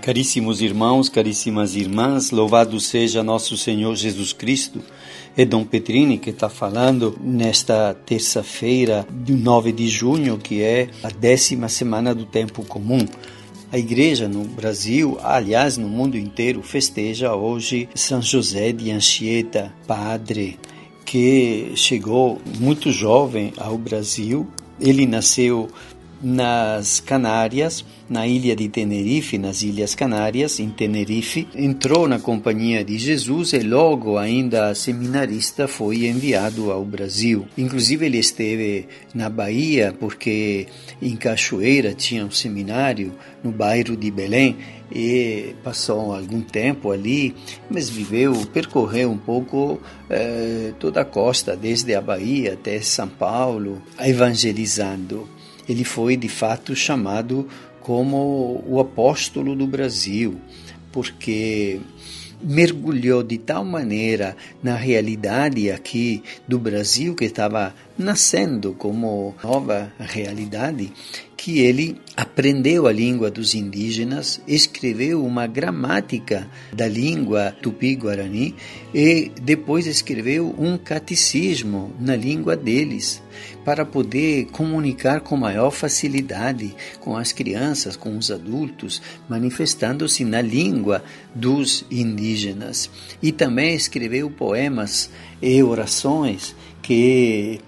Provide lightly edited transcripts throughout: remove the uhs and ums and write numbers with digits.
Caríssimos irmãos, caríssimas irmãs, louvado seja nosso Senhor Jesus Cristo. É Dom Petrini que está falando nesta terça-feira, 9 de junho, que é a 10ª semana do Tempo Comum. A Igreja no Brasil, aliás no mundo inteiro, festeja hoje São José de Anchieta, padre, que chegou muito jovem ao Brasil. Ele nasceu nas Canárias, na ilha de Tenerife, nas Ilhas Canárias, em Tenerife. Entrou na Companhia de Jesus e logo, ainda seminarista, foi enviado ao Brasil. Inclusive ele esteve na Bahia, porque em Cachoeira tinha um seminário no bairro de Belém, e passou algum tempo ali, mas percorreu um pouco toda a costa, desde a Bahia até São Paulo, evangelizando. Ele foi, de fato, chamado como o apóstolo do Brasil, porque mergulhou de tal maneira na realidade aqui do Brasil, que estava nascendo como nova realidade, que ele aprendeu a língua dos indígenas, escreveu uma gramática da língua tupi-guarani e depois escreveu um catecismo na língua deles, para poder comunicar com maior facilidade com as crianças, com os adultos, manifestando-se na língua dos indígenas. E também escreveu poemas e orações que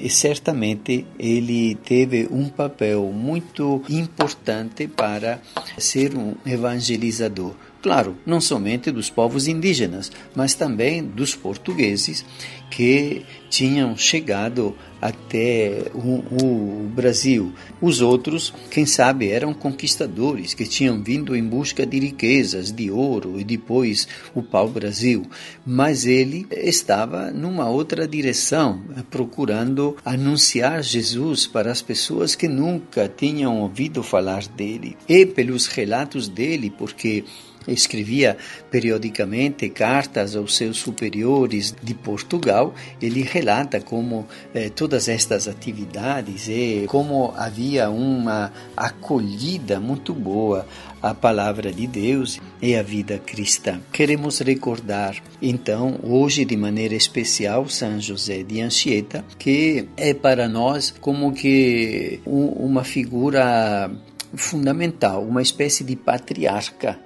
certamente ele teve um papel muito importante para ser um evangelizador. Claro, não somente dos povos indígenas, mas também dos portugueses que tinham chegado até o Brasil. Os outros, quem sabe, eram conquistadores que tinham vindo em busca de riquezas, de ouro e depois o pau-brasil. Mas ele estava numa outra direção, procurando anunciar Jesus para as pessoas que nunca tinham ouvido falar dele. E pelos relatos dele, porque escrevia periodicamente cartas aos seus superiores de Portugal, ele relata como todas estas atividades e como havia uma acolhida muito boa à palavra de Deus e à vida cristã. Queremos recordar, então, hoje de maneira especial, São José de Anchieta, que é para nós como que uma figura fundamental, uma espécie de patriarca,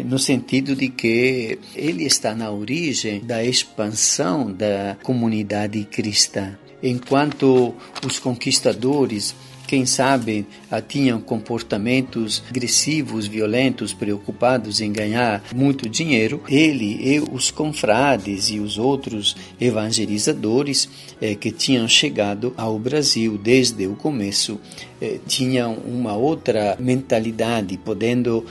no sentido de que ele está na origem da expansão da comunidade cristã. Enquanto os conquistadores, quem sabe, tinham comportamentos agressivos, violentos, preocupados em ganhar muito dinheiro, ele e os confrades e os outros evangelizadores que tinham chegado ao Brasil desde o começo, tinham uma outra mentalidade, podendo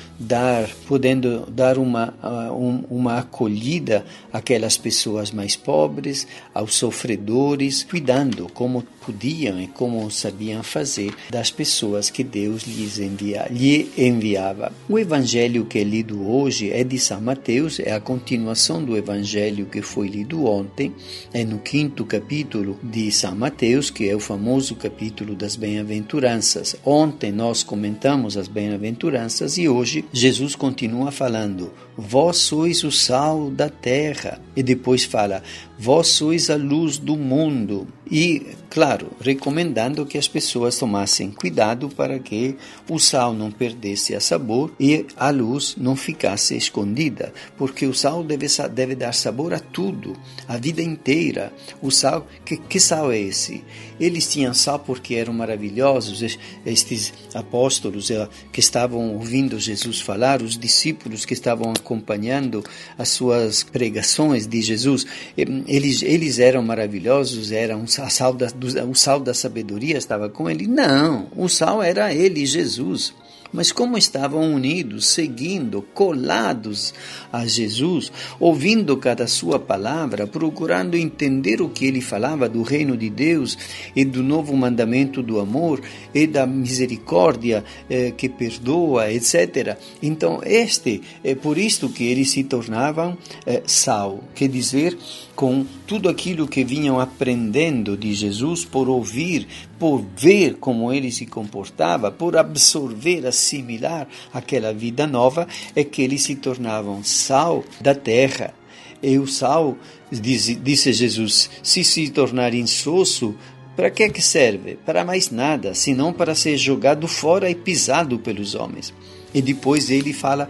dar uma acolhida àquelas pessoas mais pobres, aos sofredores, cuidando como podiam e como sabiam fazer das pessoas que Deus lhe enviava. O evangelho que é lido hoje é de São Mateus, é a continuação do evangelho que foi lido ontem, é no 5º capítulo de São Mateus, que é o famoso capítulo das bem-aventuranças. Ontem nós comentamos as bem-aventuranças e hoje Jesus continua falando: vós sois o sal da terra, e depois fala: vós sois a luz do mundo. E, claro, recomendando que as pessoas tomassem cuidado para que o sal não perdesse a sabor e a luz não ficasse escondida, porque o sal deve dar sabor a tudo, a vida inteira. O sal, que sal é esse? Eles tinham sal porque eram maravilhosos, estes apóstolos que estavam ouvindo Jesus falar, os discípulos que estavam acompanhando as suas pregações de Jesus, eles eram maravilhosos, eram o sal da sabedoria estava com ele? Não, o sal era ele, Jesus. Mas como estavam unidos, seguindo, colados a Jesus, ouvindo cada sua palavra, procurando entender o que ele falava do reino de Deus e do novo mandamento do amor e da misericórdia que perdoa, etc. Então, é por isto que eles se tornavam sal, quer dizer, com tudo aquilo que vinham aprendendo de Jesus, por ouvir, por ver como ele se comportava, por absorver, assimilar aquela vida nova, é que eles se tornavam sal da terra. E o sal, disse Jesus, se tornar insosso, para que serve? Para mais nada, senão para ser jogado fora e pisado pelos homens. E depois ele fala,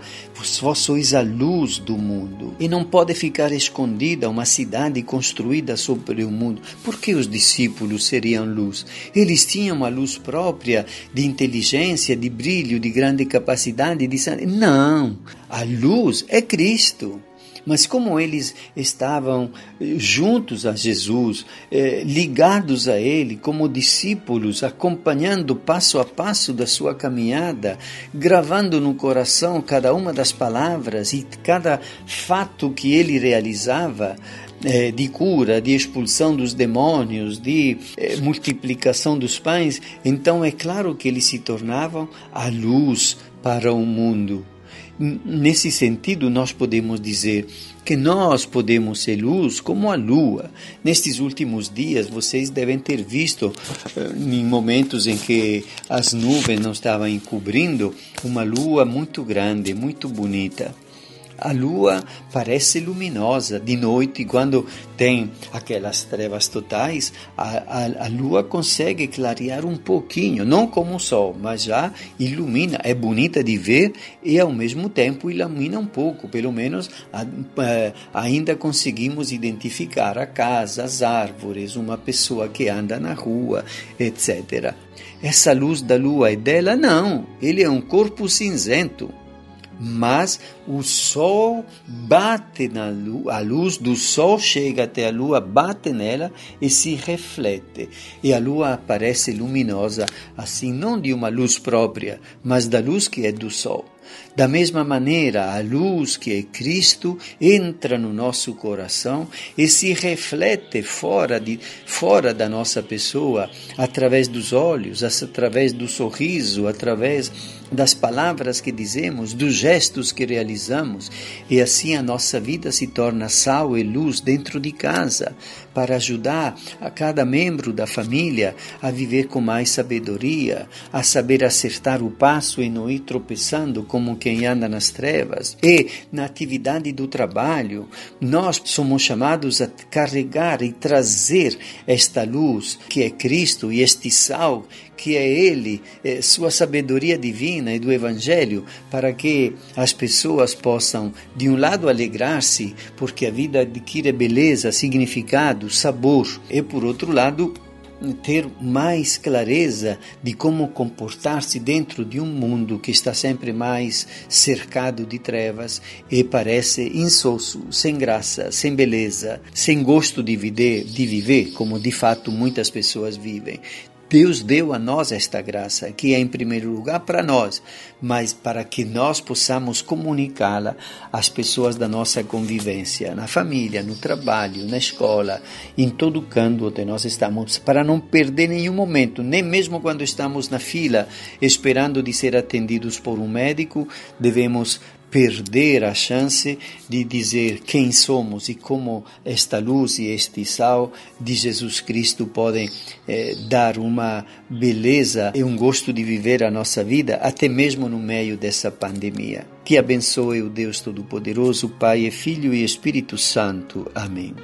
vós sois a luz do mundo. E não pode ficar escondida uma cidade construída sobre o mundo. Por que os discípulos seriam luz? Eles tinham uma luz própria de inteligência, de brilho, de grande capacidade. Não, a luz é Cristo. Mas como eles estavam juntos a Jesus, ligados a Ele, como discípulos, acompanhando passo a passo da sua caminhada, gravando no coração cada uma das palavras e cada fato que Ele realizava, de cura, de expulsão dos demônios, de multiplicação dos pães, então é claro que eles se tornavam a luz para o mundo. Nesse sentido, nós podemos dizer que nós podemos ser luz como a lua. Nestes últimos dias, vocês devem ter visto, em momentos em que as nuvens não estavam encobrindo, uma lua muito grande, muito bonita. A lua parece luminosa de noite, quando tem aquelas trevas totais, a lua consegue clarear um pouquinho, não como o sol, mas já ilumina, é bonita de ver e ao mesmo tempo ilumina um pouco, pelo menos ainda conseguimos identificar a casa, as árvores, uma pessoa que anda na rua, etc. Essa luz da lua é dela? Não, ele é um corpo cinzento. Mas o sol bate na lua, a luz do sol chega até a lua, bate nela e se reflete. E a lua aparece luminosa, assim, não de uma luz própria, mas da luz que é do sol. Da mesma maneira, a luz que é Cristo entra no nosso coração e se reflete fora da nossa pessoa, através dos olhos, através do sorriso, através das palavras que dizemos, dos gestos que realizamos. E assim a nossa vida se torna sal e luz dentro de casa, para ajudar a cada membro da família a viver com mais sabedoria, a saber acertar o passo e não ir tropeçando como quem anda nas trevas. E na atividade do trabalho, nós somos chamados a carregar e trazer esta luz que é Cristo e este sal que é Ele, sua sabedoria divina e do Evangelho, para que as pessoas possam, de um lado, alegrar-se, porque a vida adquire beleza, significado, sabor, e por outro lado, ter mais clareza de como comportar-se dentro de um mundo que está sempre mais cercado de trevas e parece insosso, sem graça, sem beleza, sem gosto de viver, como de fato muitas pessoas vivem. Deus deu a nós esta graça, que é em primeiro lugar para nós, mas para que nós possamos comunicá-la às pessoas da nossa convivência, na família, no trabalho, na escola, em todo canto onde nós estamos, para não perder nenhum momento, nem mesmo quando estamos na fila, esperando de ser atendidos por um médico, devemos perder a chance de dizer quem somos e como esta luz e este sal de Jesus Cristo podem dar uma beleza e um gosto de viver a nossa vida, até mesmo no meio dessa pandemia. Que abençoe o Deus Todo-Poderoso, Pai, Filho e Espírito Santo. Amém.